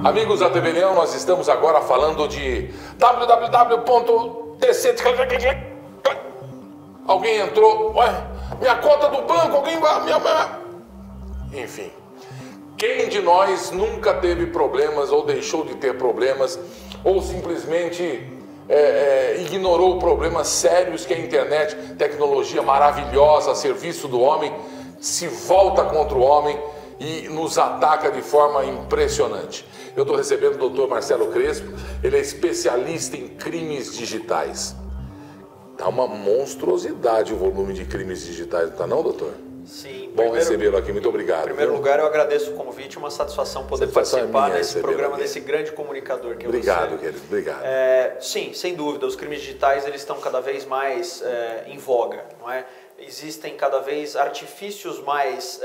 Amigos da TV Leão, nós estamos agora falando de www.tc. Alguém entrou, ué, minha conta do banco, alguém vai, enfim. Quem de nós nunca teve problemas ou deixou de ter problemas ou simplesmente ignorou problemas sérios que a internet, tecnologia maravilhosa a serviço do homem, se volta contra o homem e nos ataca de forma impressionante. Eu estou recebendo o Dr. Marcelo Crespo, ele é especialista em crimes digitais. Tá uma monstruosidade o volume de crimes digitais, não tá não, doutor? Sim. Bom recebê-lo aqui, muito obrigado. Em primeiro lugar, eu agradeço o convite, uma satisfação poder participar desse programa, desse grande comunicador que é você. Obrigado, querido, obrigado. Sim, sem dúvida, os crimes digitais eles estão cada vez mais em voga, não é? Existem cada vez artifícios mais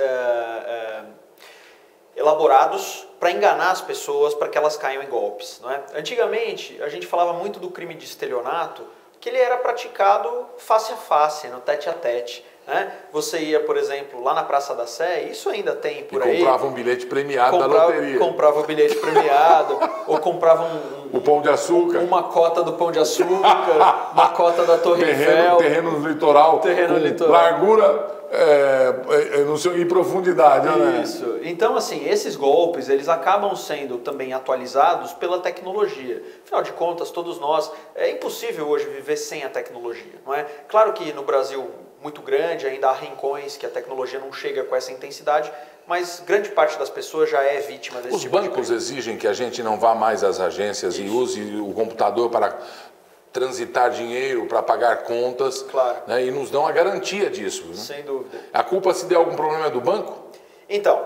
elaborados para enganar as pessoas, para que elas caiam em golpes, não é? Antigamente, a gente falava muito do crime de estelionato, que ele era praticado face a face, no tete a tete. Né? Você ia, por exemplo, lá na Praça da Sé, isso ainda tem por aí. Comprava um bilhete premiado da loteria. Comprava um bilhete premiado, ou comprava o Pão de Açúcar. Uma cota do Pão de Açúcar, uma cota da Torre Eiffel. Terreno no litoral. Terreno no litoral. Largura não sei, em profundidade. Isso. Né? Então, assim, esses golpes, eles acabam sendo também atualizados pela tecnologia. Afinal de contas, todos nós, é impossível hoje viver sem a tecnologia, não é? Claro que no Brasil muito grande, ainda há rincões que a tecnologia não chega com essa intensidade, mas grande parte das pessoas já é vítima desse tipo de crime. Os bancos exigem que a gente não vá mais às agências e use o computador para transitar dinheiro, para pagar contas, claro. Né, e nos dão a garantia disso. Né? Sem dúvida. A culpa se der algum problema é do banco? Então,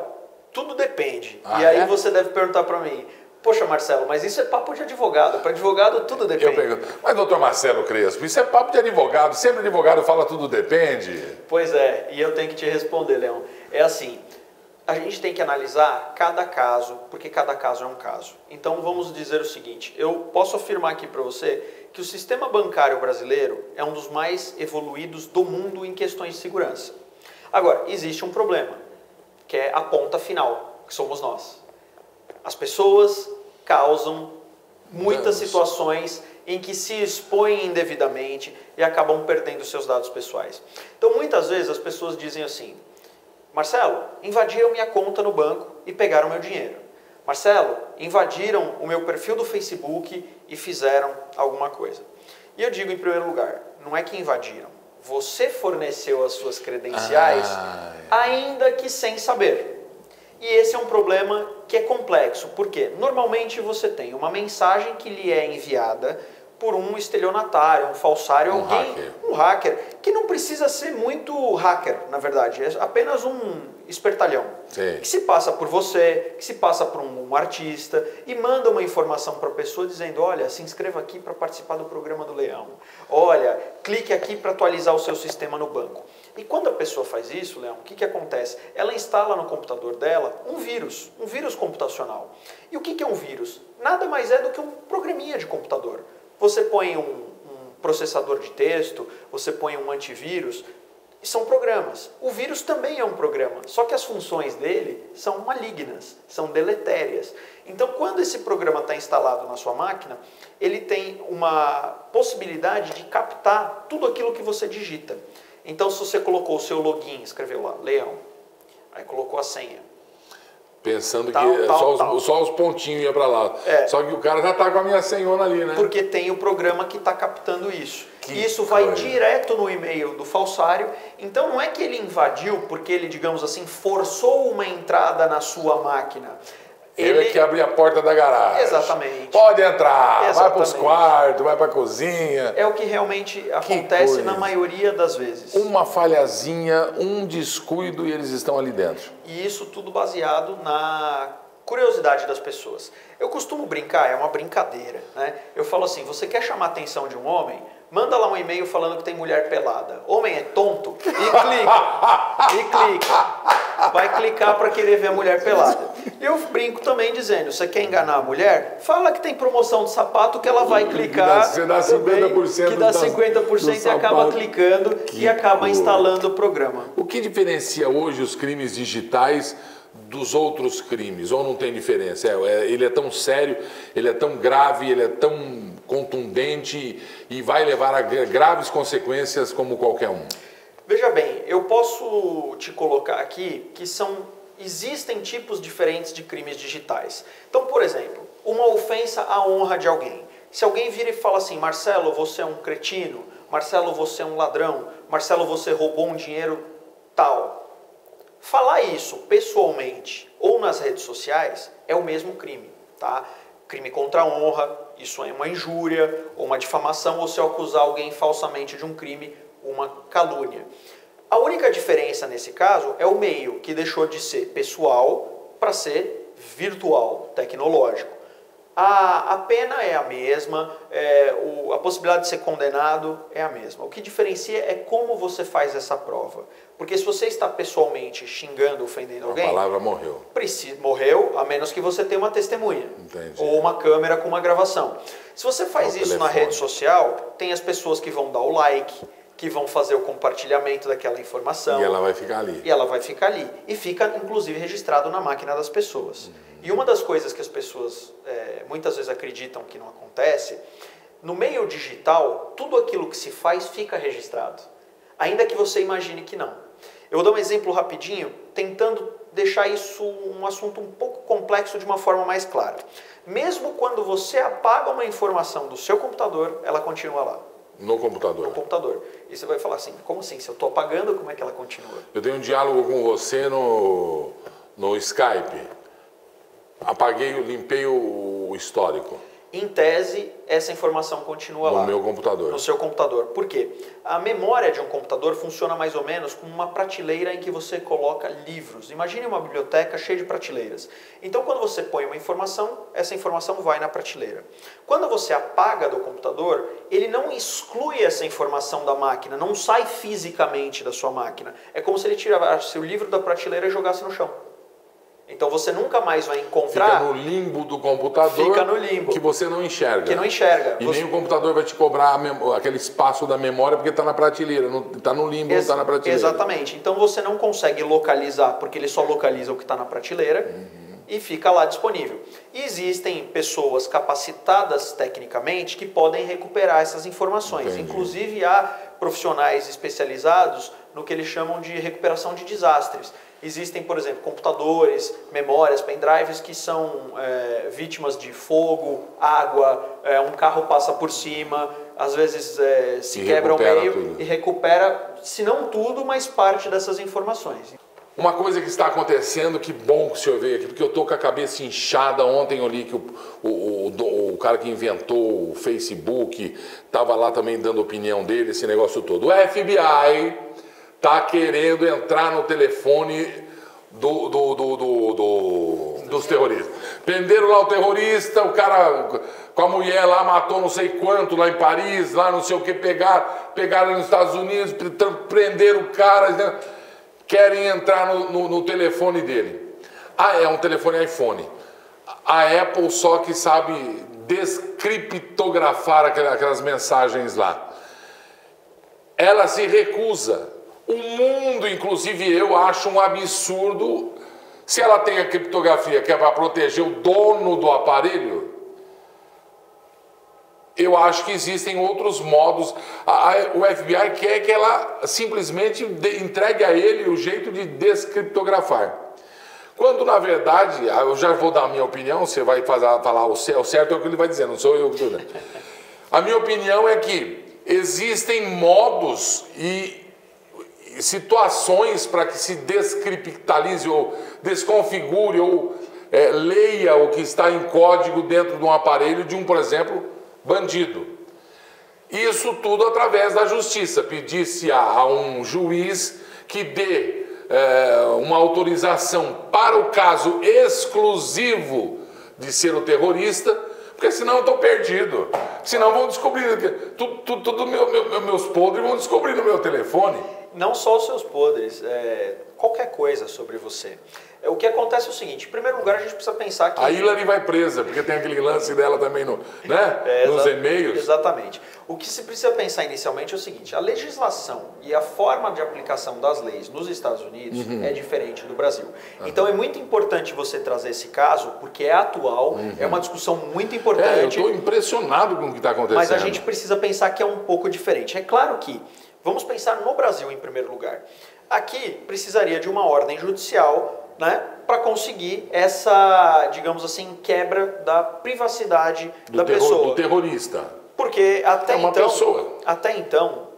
tudo depende. E aí você deve perguntar para mim, poxa, Marcelo, mas isso é papo de advogado. Para advogado, tudo depende. Eu pergunto, mas doutor Marcelo Crespo, isso é papo de advogado. Sempre advogado fala tudo depende. Pois é, e eu tenho que te responder, Leão. É assim, a gente tem que analisar cada caso, porque cada caso é um caso. Então, vamos dizer o seguinte, eu posso afirmar aqui para você que o sistema bancário brasileiro é um dos mais evoluídos do mundo em questões de segurança. Agora, existe um problema, que é a ponta final, que somos nós. As pessoas causam muitas situações em que se expõem indevidamente e acabam perdendo seus dados pessoais. Então, muitas vezes as pessoas dizem assim, Marcelo, invadiram minha conta no banco e pegaram meu dinheiro. Marcelo, invadiram o meu perfil do Facebook e fizeram alguma coisa. E eu digo em primeiro lugar, não é que invadiram. Você forneceu as suas credenciais, ainda que sem saber. E esse é um problema que é complexo, porque normalmente você tem uma mensagem que lhe é enviada por um estelionatário, um falsário, um hacker, que não precisa ser muito hacker, na verdade, é apenas um espertalhão, que se passa por você, que se passa por um artista e manda uma informação para a pessoa dizendo, olha, se inscreva aqui para participar do programa do Leão, olha, clique aqui para atualizar o seu sistema no banco. E quando a pessoa faz isso, Leão, o que acontece? Ela instala no computador dela um vírus computacional. E o que é um vírus? Nada mais é do que um programinha de computador. Você põe um processador de texto, você põe um antivírus, e são programas. O vírus também é um programa, só que as funções dele são malignas, são deletérias. Então, quando esse programa está instalado na sua máquina, ele tem uma possibilidade de captar tudo aquilo que você digita. Então, se você colocou o seu login, escreveu lá, Leão, aí colocou a senha. Pensando que só os pontinhos iam para lá. Só que o cara já está com a minha senhona ali, né? Porque tem o programa que está captando isso. E isso vai direto no e-mail do falsário. Então não é que ele invadiu porque ele, digamos assim, forçou uma entrada na sua máquina. Ele que abriu a porta da garagem. Exatamente. Pode entrar, vai para os quartos, vai para a cozinha. É o que realmente acontece na maioria das vezes. Uma falhazinha, um descuido e eles estão ali dentro. E isso tudo baseado na curiosidade das pessoas. Eu costumo brincar, é uma brincadeira, né? Eu falo assim, você quer chamar a atenção de um homem? Manda lá um e-mail falando que tem mulher pelada. Homem é tonto? E clica. Vai clicar para querer ver a mulher pelada. Eu brinco também dizendo, você quer enganar a mulher? Fala que tem promoção de sapato que ela vai clicar. Você dá 50%. Que dá 50% e acaba clicando e acaba instalando o programa. O que diferencia hoje os crimes digitais dos outros crimes, ou não tem diferença? Ele é tão sério, ele é tão grave, ele é tão contundente e vai levar a graves consequências como qualquer um? Veja bem, eu posso te colocar aqui que existem tipos diferentes de crimes digitais. Então, por exemplo, uma ofensa à honra de alguém. Se alguém vira e fala assim, Marcelo, você é um cretino, Marcelo, você é um ladrão, Marcelo, você roubou um dinheiro tal. Falar isso pessoalmente ou nas redes sociais é o mesmo crime, tá? Crime contra a honra, isso é uma injúria ou uma difamação, ou se acusar alguém falsamente de um crime, uma calúnia. A única diferença nesse caso é o meio, que deixou de ser pessoal para ser virtual, tecnológico. A pena é a mesma, a possibilidade de ser condenado é a mesma. O que diferencia é como você faz essa prova. Porque se você está pessoalmente xingando, ofendendo alguém... A palavra morreu. Morreu, a menos que você tenha uma testemunha. Entendi. Ou uma câmera com uma gravação. Se você faz isso na rede social, tem as pessoas que vão dar o like, que vão fazer o compartilhamento daquela informação. E ela vai ficar ali. E ela vai ficar ali. E fica, inclusive, registrado na máquina das pessoas. E uma das coisas que as pessoas muitas vezes acreditam que não acontece, no meio digital, tudo aquilo que se faz fica registrado. Ainda que você imagine que não. Eu vou dar um exemplo rapidinho, tentando deixar isso um assunto um pouco complexo de uma forma mais clara. Mesmo quando você apaga uma informação do seu computador, ela continua lá. No computador? No computador. E você vai falar assim, como assim? Se eu estou apagando, como é que ela continua? Eu tenho um diálogo com você no Skype. Limpei o histórico. Em tese, essa informação continua lá. No meu computador. No seu computador. Por quê? A memória de um computador funciona mais ou menos como uma prateleira em que você coloca livros. Imagine uma biblioteca cheia de prateleiras. Então, quando você põe uma informação, essa informação vai na prateleira. Quando você apaga do computador, ele não exclui essa informação da máquina, não sai fisicamente da sua máquina. É como se ele tirasse o livro da prateleira e jogasse no chão. Então você nunca mais vai encontrar... Fica no limbo do computador. Fica no limbo. Que você não enxerga. Que não enxerga. E nem o computador vai te cobrar aquele espaço da memória porque está na prateleira. Está no limbo, não está na prateleira. Exatamente. Então você não consegue localizar, porque ele só localiza o que está na prateleira e fica lá disponível. E existem pessoas capacitadas tecnicamente que podem recuperar essas informações. Entendi. Inclusive há profissionais especializados no que eles chamam de recuperação de desastres. Existem, por exemplo, computadores, memórias, pendrives que são vítimas de fogo, água, um carro passa por cima, às vezes se quebra ao meio tudo. E recupera, se não tudo, mas parte dessas informações. Uma coisa que está acontecendo, que bom que o senhor veio aqui, porque eu estou com a cabeça inchada. Ontem eu li que o cara que inventou o Facebook estava lá também dando opinião dele, esse negócio todo. O FBI está querendo entrar no telefone dos terroristas. Prenderam lá o terrorista, o cara com a mulher lá matou não sei quanto lá em Paris, lá não sei o que, pegaram nos Estados Unidos, prenderam o cara, querem entrar no telefone dele. É um telefone iPhone. A Apple só que sabe descriptografar aquelas mensagens lá. Ela se recusa. O mundo, inclusive eu, acho um absurdo. Se ela tem a criptografia que é para proteger o dono do aparelho, eu acho que existem outros modos. O FBI quer que ela simplesmente entregue a ele o jeito de descriptografar. Quando, na verdade, eu já vou dar a minha opinião, você vai falar o certo é o que ele vai dizer, não sou eu que estou dizendo. A minha opinião é que existem modos e situações para que se descriptalize ou desconfigure ou leia o que está em código dentro de um aparelho de por exemplo, bandido. Isso tudo através da justiça. Pedir-se a um juiz que dê uma autorização para o caso exclusivo de ser o terrorista, porque senão eu estou perdido. Senão vão descobrir, tudo meus podres vão descobrir no meu telefone. Não só os seus podres, qualquer coisa sobre você. O que acontece é o seguinte, em primeiro lugar a gente precisa pensar que... A Hillary vai presa, porque tem aquele lance dela também nos e-mails. Exatamente. O que se precisa pensar inicialmente é o seguinte, a legislação e a forma de aplicação das leis nos Estados Unidos é diferente do Brasil. Então é muito importante você trazer esse caso, porque é atual, é uma discussão muito importante. Eu estou impressionado com o que está acontecendo. Mas a gente precisa pensar que é um pouco diferente. É claro que, vamos pensar no Brasil em primeiro lugar. Aqui precisaria de uma ordem judicial, né, para conseguir essa, digamos assim, quebra da privacidade da pessoa. Do terrorista. Porque até uma então, pessoa. Até então,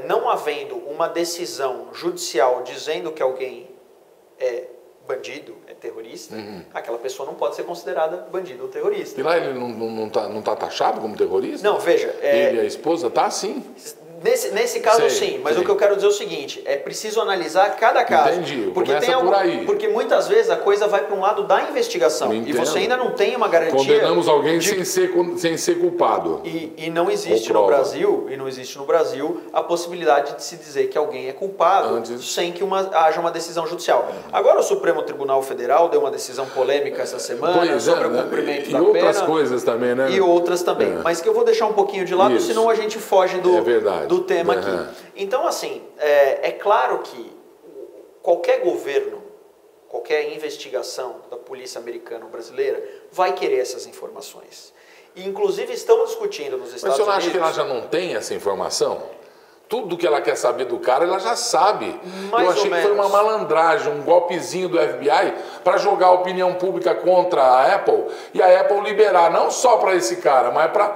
não havendo uma decisão judicial dizendo que alguém é bandido, é terrorista, aquela pessoa não pode ser considerada bandido ou terrorista. E lá ele não tá taxado como terrorista? Não, veja... Ele e a esposa tá sim. Nesse caso, sim, mas o que eu quero dizer é o seguinte, é preciso analisar cada caso. Entendi, porque começa por aí. Porque muitas vezes a coisa vai para um lado da investigação e você ainda não tem uma garantia... Condenamos alguém sem ser culpado. E não existe no Brasil, a possibilidade de se dizer que alguém é culpado sem que haja uma decisão judicial. Agora o Supremo Tribunal Federal deu uma decisão polêmica essa semana sobre o cumprimento da pena. E outras coisas também, né? E outras também, mas que eu vou deixar um pouquinho de lado, senão a gente foge do tema aqui. Então, assim, é claro que qualquer governo, qualquer investigação da polícia americana ou brasileira vai querer essas informações. E, inclusive, estamos discutindo nos Estados Unidos... Mas você não acha que ela já não tem essa informação? Tudo que ela quer saber do cara, ela já sabe. Eu achei que foi uma malandragem, um golpezinho do FBI para jogar a opinião pública contra a Apple e a Apple liberar, não só para esse cara, mas para...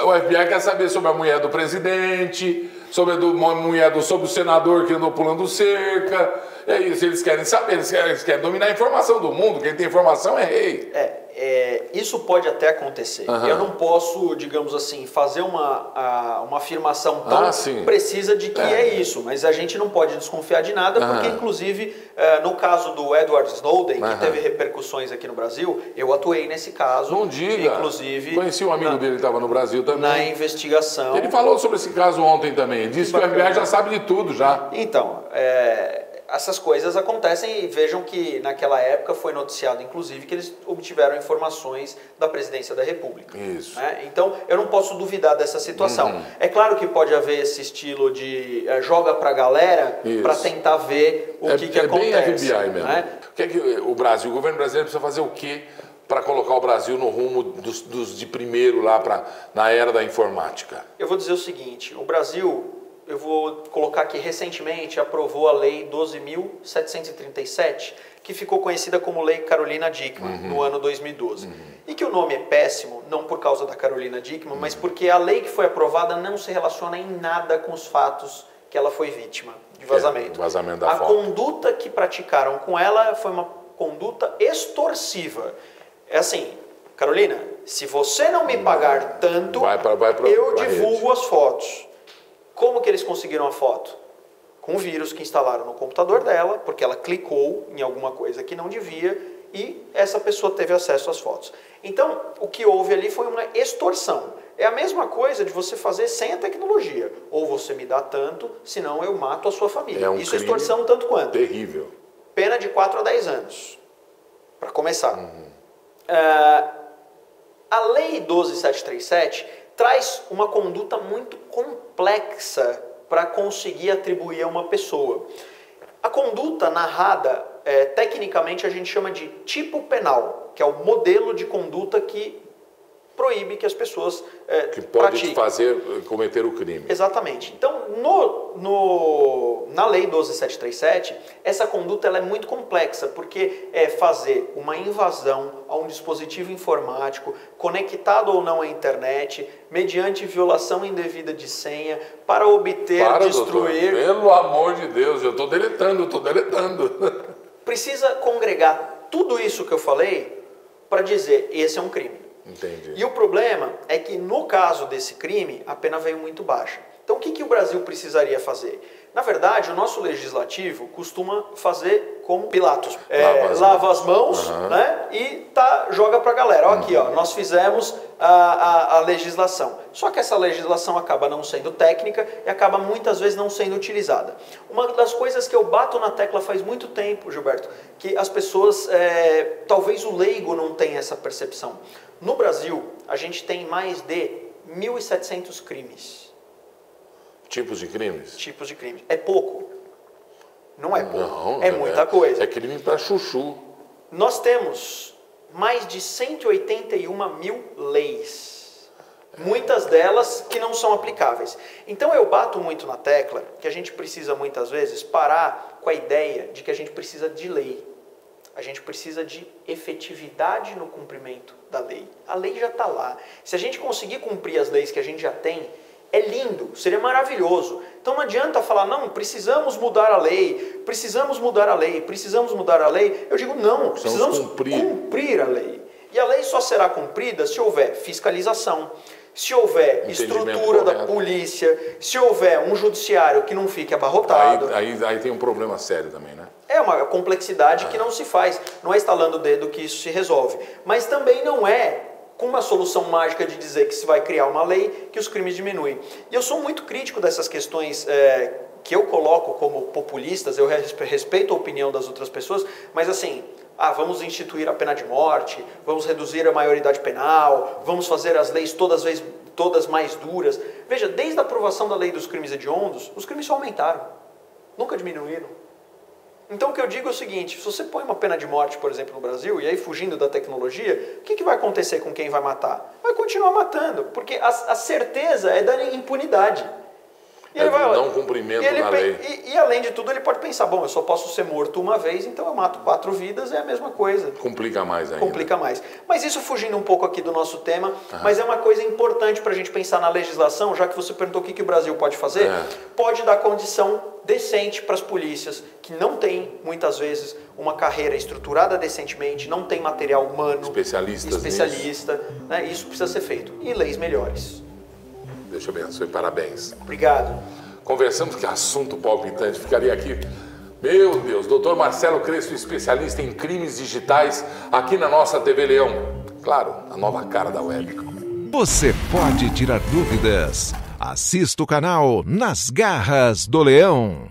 O FBI quer saber sobre a mulher do presidente, sobre o senador que andou pulando cerca. É isso, eles querem saber, eles querem dominar a informação do mundo. Quem tem informação é rei. Isso pode até acontecer. Eu não posso, digamos assim, fazer uma afirmação tão precisa de que é isso, mas a gente não pode desconfiar de nada, porque inclusive no caso do Edward Snowden, que teve repercussões aqui no Brasil, eu atuei nesse caso. Não diga. Inclusive, conheci um amigo dele que estava no Brasil também. Na investigação. Ele falou sobre esse caso ontem também. Ele disse que o FBI já sabe de tudo já. Então, essas coisas acontecem e vejam que naquela época foi noticiado, inclusive, que eles obtiveram informações da Presidência da República. Isso. Né? Então, eu não posso duvidar dessa situação. É claro que pode haver esse estilo de joga pra galera para tentar ver o que acontece. É bem FBI mesmo. Né? O que é que o governo brasileiro precisa fazer o quê para colocar o Brasil no rumo dos de primeiro lá na era da informática? Eu vou dizer o seguinte, o Brasil... Eu vou colocar que recentemente aprovou a Lei 12.737, que ficou conhecida como Lei Carolina Dickmann, no ano 2012. E que o nome é péssimo, não por causa da Carolina Dickmann, mas porque a lei que foi aprovada não se relaciona em nada com os fatos que ela foi vítima de vazamento. Vazamento da foto. A conduta que praticaram com ela foi uma conduta extorsiva. É assim, Carolina, se você não me pagar tanto, eu divulgo as fotos. Como que eles conseguiram a foto? Com um vírus que instalaram no computador dela, porque ela clicou em alguma coisa que não devia e essa pessoa teve acesso às fotos. Então, o que houve ali foi uma extorsão. É a mesma coisa de você fazer sem a tecnologia. Ou você me dá tanto, senão eu mato a sua família. Isso é extorsão tanto quanto. Terrível. Pena de 4 a 10 anos. Para começar. A Lei 12.737 traz uma conduta muito complexa para conseguir atribuir a uma pessoa. A conduta narrada, tecnicamente a gente chama de tipo penal, que é o modelo de conduta que proíbe que as pessoas que pode pratiquem. cometer o crime. Exatamente. Então, na Lei 12.737, essa conduta ela é muito complexa, porque é fazer uma invasão a um dispositivo informático, conectado ou não à internet, mediante violação indevida de senha, para obter, destruir... Doutor, pelo amor de Deus, eu estou deletando. Precisa congregar tudo isso que eu falei para dizer, esse é um crime. Entendi. E o problema é que no caso desse crime, a pena veio muito baixa. Então o que o Brasil precisaria fazer? Na verdade, o nosso legislativo costuma fazer como Pilatos. Lava as mãos, né, e joga pra galera. Ó, aqui, ó, nós fizemos a legislação. Só que essa legislação acaba não sendo técnica e acaba muitas vezes não sendo utilizada. Uma das coisas que eu bato na tecla faz muito tempo, Gilberto, que as pessoas, talvez o leigo não tenha essa percepção. No Brasil, a gente tem mais de 1.700 crimes. Tipos de crimes? Tipos de crimes. É pouco? Não é pouco. Não, é muita coisa. É crime para chuchu. Nós temos mais de 181 mil leis. Muitas delas que não são aplicáveis. Então eu bato muito na tecla que a gente precisa muitas vezes parar com a ideia de que a gente precisa de lei. A gente precisa de efetividade no cumprimento da lei. A lei já está lá. Se a gente conseguir cumprir as leis que a gente já tem, é lindo, seria maravilhoso. Então não adianta falar, não, precisamos mudar a lei, precisamos mudar a lei, precisamos mudar a lei. Eu digo, não, precisamos cumprir a lei. E a lei só será cumprida se houver fiscalização, se houver estrutura da polícia, se houver um judiciário que não fique abarrotado. Aí tem um problema sério também, né? É uma complexidade que não se faz. Não é estalando o dedo que isso se resolve. Mas também não é com uma solução mágica de dizer que se vai criar uma lei que os crimes diminuem. E eu sou muito crítico dessas questões que eu coloco como populistas, eu respeito a opinião das outras pessoas, mas assim, vamos instituir a pena de morte, vamos reduzir a maioridade penal, vamos fazer as leis todas mais duras. Veja, desde a aprovação da lei dos crimes hediondos, os crimes só aumentaram, nunca diminuíram. Então o que eu digo é o seguinte, se você põe uma pena de morte, por exemplo, no Brasil, e aí fugindo da tecnologia, o que vai acontecer com quem vai matar? Vai continuar matando, porque a certeza é da impunidade. E do não cumprimento da lei. E além de tudo ele pode pensar, bom, eu só posso ser morto uma vez, então eu mato 4 vidas, é a mesma coisa. Complica mais ainda. Complica mais. Mas isso fugindo um pouco aqui do nosso tema, mas é uma coisa importante para a gente pensar na legislação, já que você perguntou o que o Brasil pode fazer, pode dar condição decente para as polícias, que não tem, muitas vezes, uma carreira estruturada decentemente, não tem material humano, especialista, né? Isso precisa ser feito. E leis melhores. Deus te abençoe, parabéns. Obrigado. Conversamos, que assunto palpitante, ficaria aqui. Meu Deus, doutor Marcelo Crespo, especialista em crimes digitais, aqui na nossa TV Leão. Claro, a nova cara da web. Você pode tirar dúvidas. Assista o canal Nas Garras do Leão.